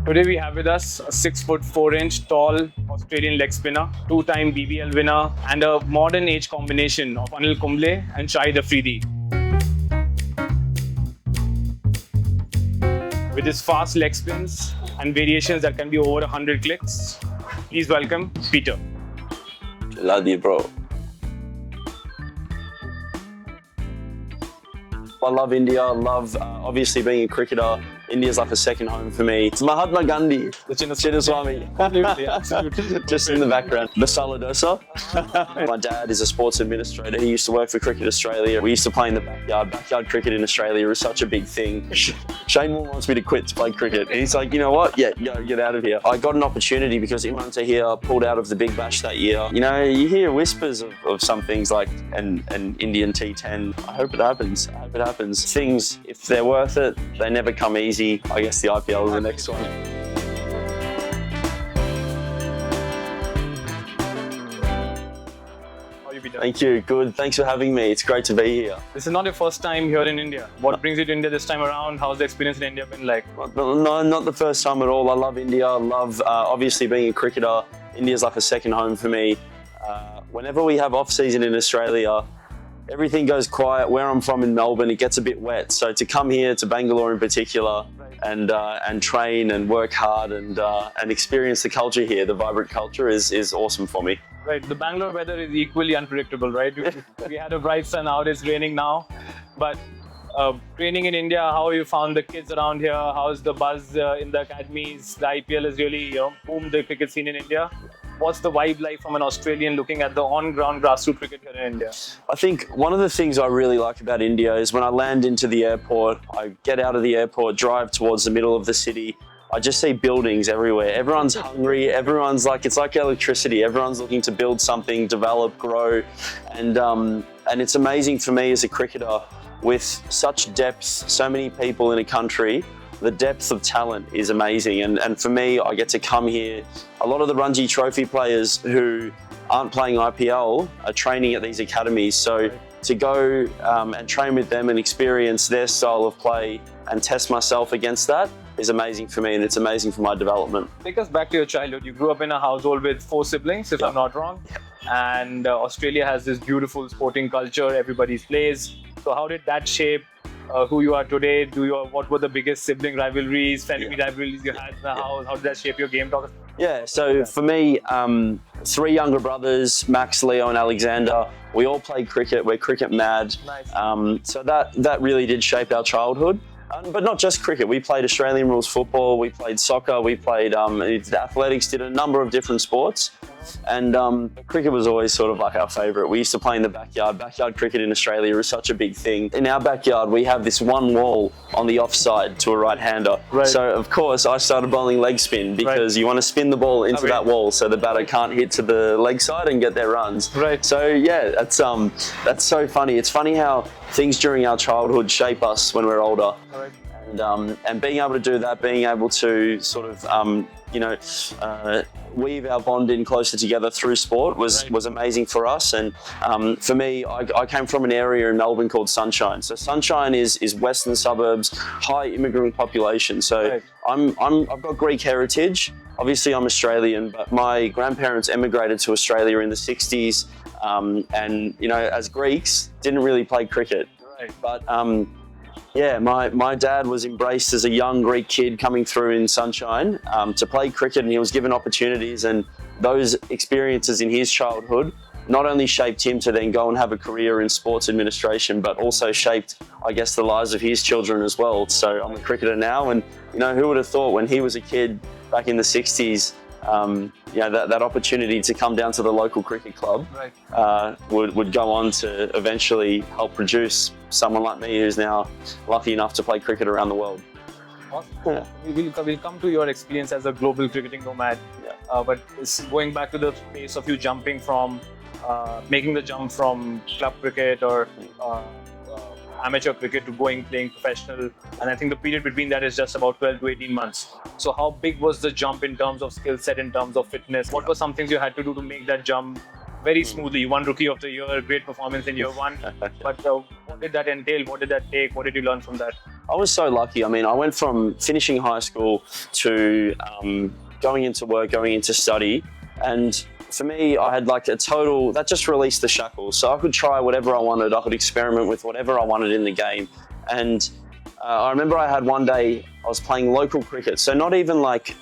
Today we have with us a 6'4" tall Australian leg spinner, two-time BBL winner, and a modern age combination of Anil Kumble and Shahid Afridi. With his fast leg spins and variations that can be over 100 clicks, please welcome Peter. KhiladiPro. I love India. I love obviously being a cricketer. India's like a second home for me. It's Mahatma Gandhi, the Chinnaswamy. Absolutely. Just in the background. Masala dosa. My dad is a sports administrator. He used to work for Cricket Australia. We used to play in the backyard. Backyard cricket in Australia is such a big thing. Shane Warne wants me to quit to play cricket. And he's like, you know what? Yeah, get out of here. I got an opportunity because Imran Tahir pulled out of the Big Bash that year. You know, you hear whispers of some things like an Indian T10. I hope it happens. Things, if they're worth it, they never come easy. I guess the IPL is the next one. How are you, Peter? Thank you. Good. Thanks for having me. It's great to be here. This is not your first time here in India. What brings you to India this time around? How's the experience in India been like? No, not the first time at all. I love India. I love, obviously, being a cricketer. India's like a second home for me. Whenever we have off-season in Australia, everything goes quiet. Where I'm from in Melbourne, it gets a bit wet. So to come here to Bangalore in particular, and train and work hard and experience the culture here, the vibrant culture is awesome for me. Right, the Bangalore weather is equally unpredictable, right? We had a bright sun out, it's raining now. But training in India, how you found the kids around here? How's the buzz in the academies? The IPL has really boomed the cricket scene in India. What's the vibe like from an Australian looking at the on-ground grassroots cricket here in India? I think one of the things I really like about India is when I land into the airport, I get out of the airport, drive towards the middle of the city, I just see buildings everywhere. Everyone's hungry, everyone's like, it's like electricity. Everyone's looking to build something, develop, grow. And it's amazing for me as a cricketer with such depth, so many people in a country. The depth of talent is amazing, and for me, I get to come here. A lot of the Ranji Trophy players who aren't playing IPL are training at these academies, so to go and train with them and experience their style of play and test myself against that is amazing for me, and it's amazing for my development. Take us back to your childhood. You grew up in a household with 4 siblings, if I'm not wrong, and Australia has this beautiful sporting culture, everybody plays. So how did that shape who you are today? What were the biggest sibling rivalries, family rivalries you had in the house? How did that shape your game? Talk us. Yeah, so for me, 3 younger brothers, Max, Leo and Alexander, we all play cricket, we're cricket mad. Nice. So that really did shape our childhood. But not just cricket, we played Australian rules football, we played soccer, we played athletics, did a number of different sports. And cricket was always sort of like our favourite. We used to play in the backyard. Backyard cricket in Australia is such a big thing. In our backyard, we have this one wall on the offside to a right-hander. Right. So, of course, I started bowling leg spin because you want to spin the ball into that wall so the batter can't hit to the leg side and get their runs. Right. So, yeah, that's so funny. It's funny how things during our childhood shape us when we're older. Right. And being able to do that, being able to sort of, weave our bond in closer together through sport was amazing for us. And for me, I came from an area in Melbourne called Sunshine. So Sunshine is western suburbs, high immigrant population. So I've got Greek heritage. Obviously, I'm Australian, but my grandparents emigrated to Australia in the 60s. And, as Greeks, didn't really play cricket. Right. But yeah, my dad was embraced as a young Greek kid coming through in Sunshine to play cricket, and he was given opportunities, and those experiences in his childhood not only shaped him to then go and have a career in sports administration, but also shaped, I guess, the lives of his children as well. So I'm a cricketer now, and who would have thought when he was a kid back in the 60s, that opportunity to come down to the local cricket club would go on to eventually help produce someone like me who's now lucky enough to play cricket around the world. Awesome. We'll come to your experience as a global cricketing nomad, but going back to the pace of you jumping from, making the jump from club cricket or amateur cricket to playing professional, and I think the period between that is just about 12 to 18 months. So how big was the jump in terms of skill set, in terms of fitness? What were some things you had to do to make that jump very smoothly? You won Rookie of the Year, great performance in year 1, but what did that entail? What did that take? What did you learn from that? I was so lucky. I mean, I went from finishing high school to going into work, going into study, and for me, I had like a total, that just released the shackles. So I could try whatever I wanted. I could experiment with whatever I wanted in the game. And I remember I had one day, I was playing local cricket. So not even like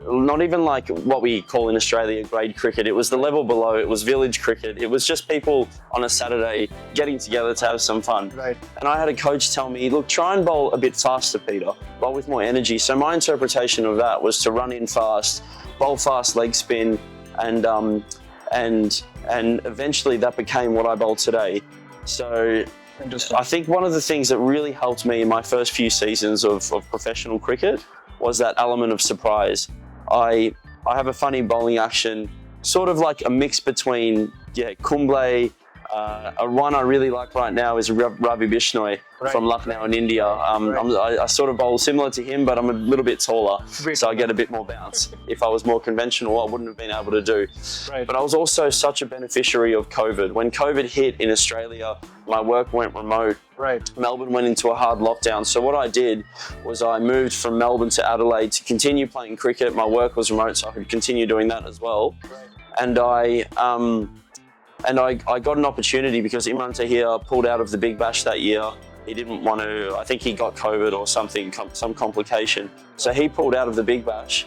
what we call in Australia grade cricket. It was the level below. It was village cricket. It was just people on a Saturday getting together to have some fun. Right. And I had a coach tell me, look, try and bowl a bit faster, Peter, bowl with more energy. So my interpretation of that was to run in fast, bowl fast leg spin, and eventually that became what I bowl today. So I think one of the things that really helped me in my first few seasons of professional cricket was that element of surprise. I have a funny bowling action, sort of like a mix between Kumble. One I really like right now is Ravi Bishnoi from Lucknow in India. I sort of bowl similar to him, but I'm a little bit taller, so I get a bit more bounce. If I was more conventional, I wouldn't have been able to do. But I was also such a beneficiary of COVID. When COVID hit in Australia, my work went remote. Melbourne went into a hard lockdown. So what I did was I moved from Melbourne to Adelaide to continue playing cricket. My work was remote, so I could continue doing that as well. And I got an opportunity because Imran Tahir pulled out of the Big Bash that year. He didn't want to, I think he got COVID or something, some complication. So he pulled out of the Big Bash.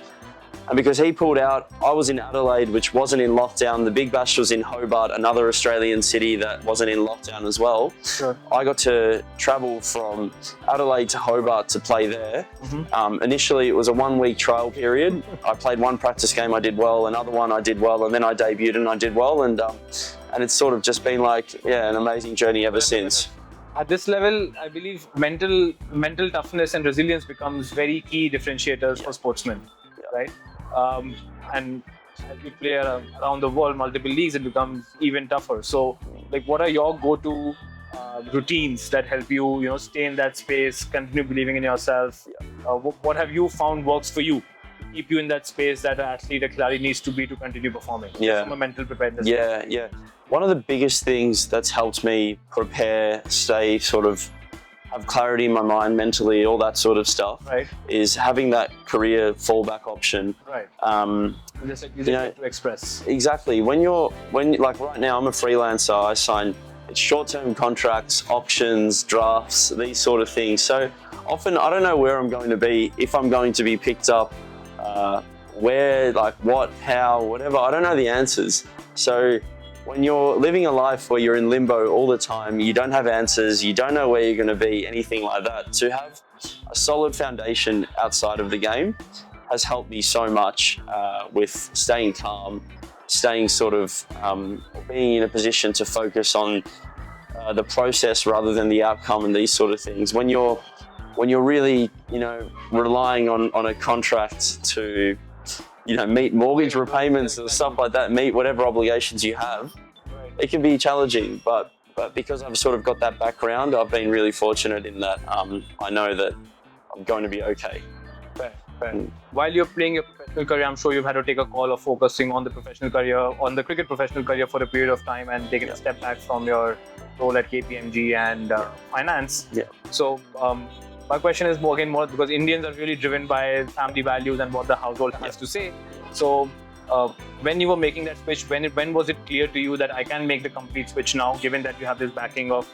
And because he pulled out, I was in Adelaide, which wasn't in lockdown. The Big Bash was in Hobart, another Australian city that wasn't in lockdown as well. I got to travel from Adelaide to Hobart to play there. Initially, it was a 1-week trial period. I played one practice game, I did well, another one I did well, and then I debuted and I did well. And it's sort of just been like, an amazing journey ever since. At this level, I believe mental toughness and resilience becomes very key differentiators for sportsmen, right? And as you play around the world, multiple leagues, it becomes even tougher. So, like, what are your go-to routines that help you, stay in that space, continue believing in yourself? What have you found works for you to keep you in that space that an athlete at Khiladi needs to be to continue performing? From a mental preparedness. One of the biggest things that's helped me prepare, stay sort of, have clarity in my mind mentally, all that sort of stuff, is having that career fallback option. Just like you to express. Exactly. When like right now, I'm a freelancer. I sign short-term contracts, options, drafts, these sort of things. So often I don't know where I'm going to be, if I'm going to be picked up, where, like what, how, whatever. I don't know the answers. So when you're living a life where you're in limbo all the time, you don't have answers, you don't know where you're going to be, anything like that, to have a solid foundation outside of the game has helped me so much with staying calm, staying sort of, being in a position to focus on the process rather than the outcome and these sort of things. When you're really, relying on a contract to meet mortgage repayments and stuff like that, meet whatever obligations you have, it can be challenging. But because I've sort of got that background, I've been really fortunate in that I know that I'm going to be okay. Fair. While you're playing your professional career, I'm sure you've had to take a call of focusing on the professional career, on the cricket professional career for a period of time and taking a step back from your role at KPMG and finance. So my question is more because Indians are really driven by family values and what the household has to say. So when you were making that switch, when was it clear to you that I can make the complete switch now, given that you have this backing of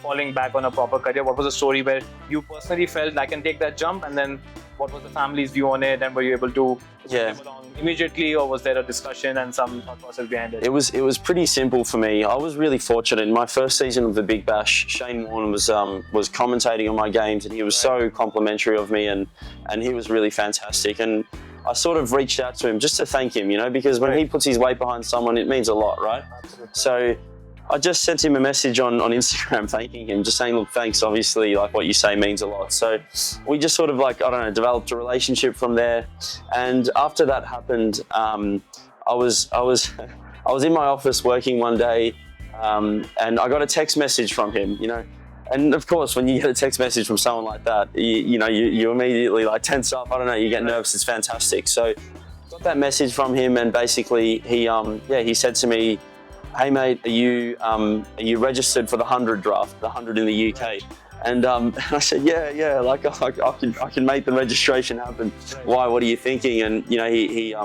falling back on a proper career? What was the story where you personally felt I can take that jump, and then what was the family's view on it, and were you able to move on immediately, or was there a discussion and some thought process behind it? It was pretty simple for me. I was really fortunate. In my first season of the Big Bash, Shane Warne was commentating on my games, and he was so complimentary of me, and he was really fantastic. And I sort of reached out to him just to thank him, because when he puts his weight behind someone, it means a lot, right? Absolutely. So I just sent him a message on Instagram thanking him, just saying, look, thanks, obviously, like what you say means a lot. So we just sort of developed a relationship from there. And after that happened, I was in my office working one day, and I got a text message from him, And of course, when you get a text message from someone like that, you immediately tense up. I don't know, you get nervous. It's fantastic. So got that message from him, and basically he said to me, "Hey mate, are you registered for the 100 draft, the 100 in the UK?" And I said, yeah, like I can make the registration happen. Right. Why? What are you thinking? And you know, he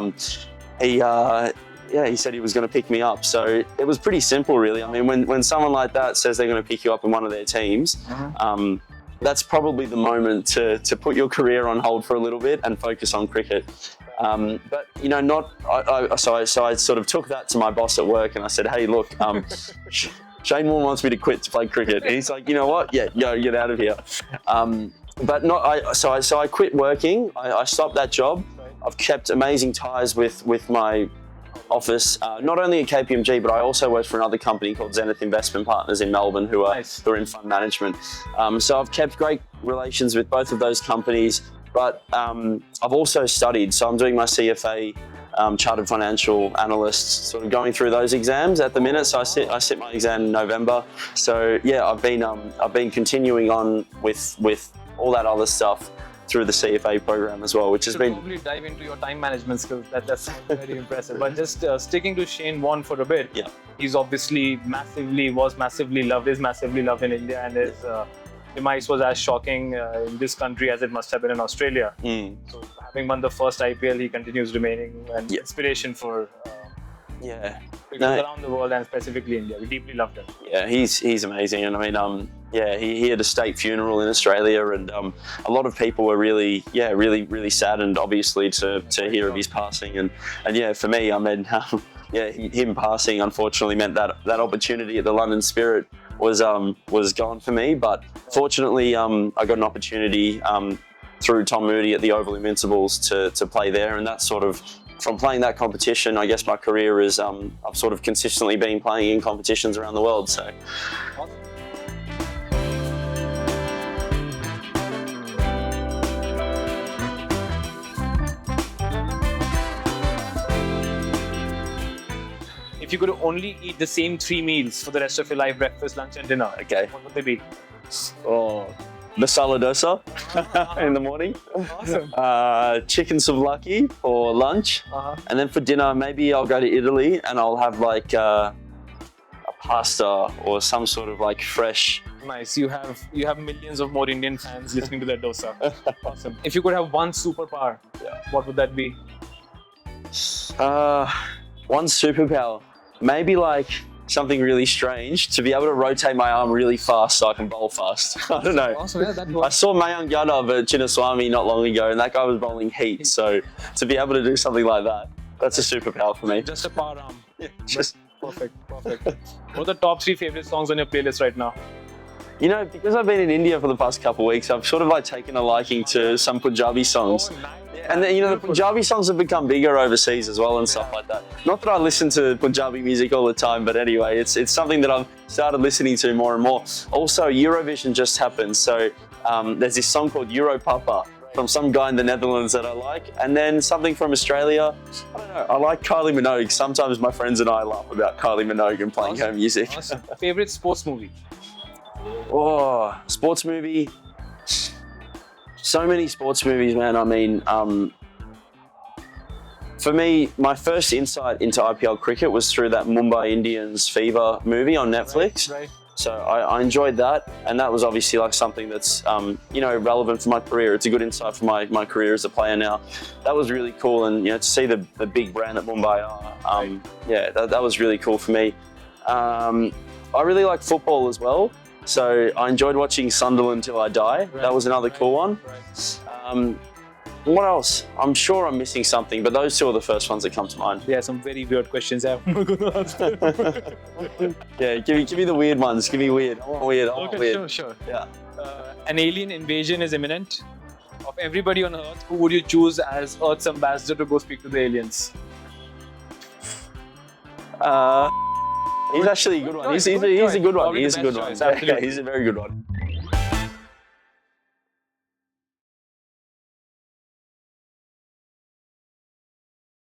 said he was going to pick me up. So it was pretty simple, really. I mean, when someone like that says they're going to pick you up in one of their teams, that's probably the moment to put your career on hold for a little bit and focus on cricket. But you know, so I sort of took that to my boss at work and I said, hey, look, Shane Warne wants me to quit to play cricket. And he's like, you know what? Yeah, get out of here. But so I quit working. I stopped that job. I've kept amazing ties with my office, not only at KPMG, but I also worked for another company called Zenith Investment Partners in Melbourne who are in fund management. So I've kept great relations with both of those companies, but I've also studied. So I'm doing my CFA, Chartered Financial Analyst, sort of going through those exams at the minute. So I sit my exam in November. So yeah, I've been continuing on with all that other stuff through the CFA program as well, which has been... Probably dive into your time management skills. That's very impressive. But just sticking to Shane Warne for a bit, he's obviously is massively loved in India, and his demise was as shocking in this country as it must have been in Australia. So having won the first IPL, he continues remaining an inspiration for around the world and specifically India. We deeply loved him. Yeah, he's amazing, and I mean, he had a state funeral in Australia, and a lot of people were really saddened, obviously, to hear of his passing, and yeah, for me, I mean, him passing unfortunately meant that opportunity at the London Spirit was gone for me, but fortunately, I got an opportunity through Tom Moody at the Oval Invincibles to play there, and that sort of, from playing that competition, I guess my career is, I've sort of consistently been playing in competitions around the world, so. If you could only eat the same 3 meals for the rest of your life, breakfast, lunch and dinner, what would they be? Masala dosa in the morning. Awesome. Chicken souvlaki for lunch, and then for dinner, maybe I'll go to Italy and I'll have like a pasta or some sort of like fresh. Nice. You have millions of more Indian fans listening to that dosa. Awesome. If you could have one superpower, what would that be? One superpower, maybe like something really strange, to be able to rotate my arm really fast so I can bowl fast. I don't know. Awesome. Yeah, that I saw Mayank Yadav at Chinnaswamy not long ago, and that guy was bowling heat. So to be able to do something like that, that's a superpower for me. Just a power arm. Just perfect. What are the top 3 favorite songs on your playlist right now? You know, because I've been in India for the past couple of weeks, I've sort of like taken a liking to some Punjabi songs. Oh, nice. And then, you know, the Punjabi songs have become bigger overseas as well and stuff like that. Not that I listen to Punjabi music all the time, but anyway, it's something that I've started listening to more and more. Also, Eurovision just happened, so there's this song called Euro Papa from some guy in the Netherlands that I like, and then something from Australia. I don't know, I like Kylie Minogue. Sometimes my friends and I laugh about Kylie Minogue and playing her music. Awesome. Favorite sports movie? Oh, sports movie. So many sports movies, man. I mean, for me, my first insight into IPL cricket was through that Mumbai Indians Fever movie on Netflix. Right. So I enjoyed that, and that was obviously like something that's you know, relevant for my career. It's a good insight for my career as a player now. That was really cool, and you know, to see the big brand that Mumbai are, yeah, that was really cool for me. I really like football as well. So I enjoyed watching Sunderland Till I Die. That was another cool one. What else? I'm sure I'm missing something, but those 2 are the first ones that come to mind. Yeah, some very weird questions I'm going to ask. Yeah, give me the weird ones. Give me weird. I want weird. I want weird. Sure. Yeah. An alien invasion is imminent. Of everybody on Earth, who would you choose as Earth's ambassador to go speak to the aliens? He's actually a good one. He's a good one. He's a good one. Absolutely. He's a very good one.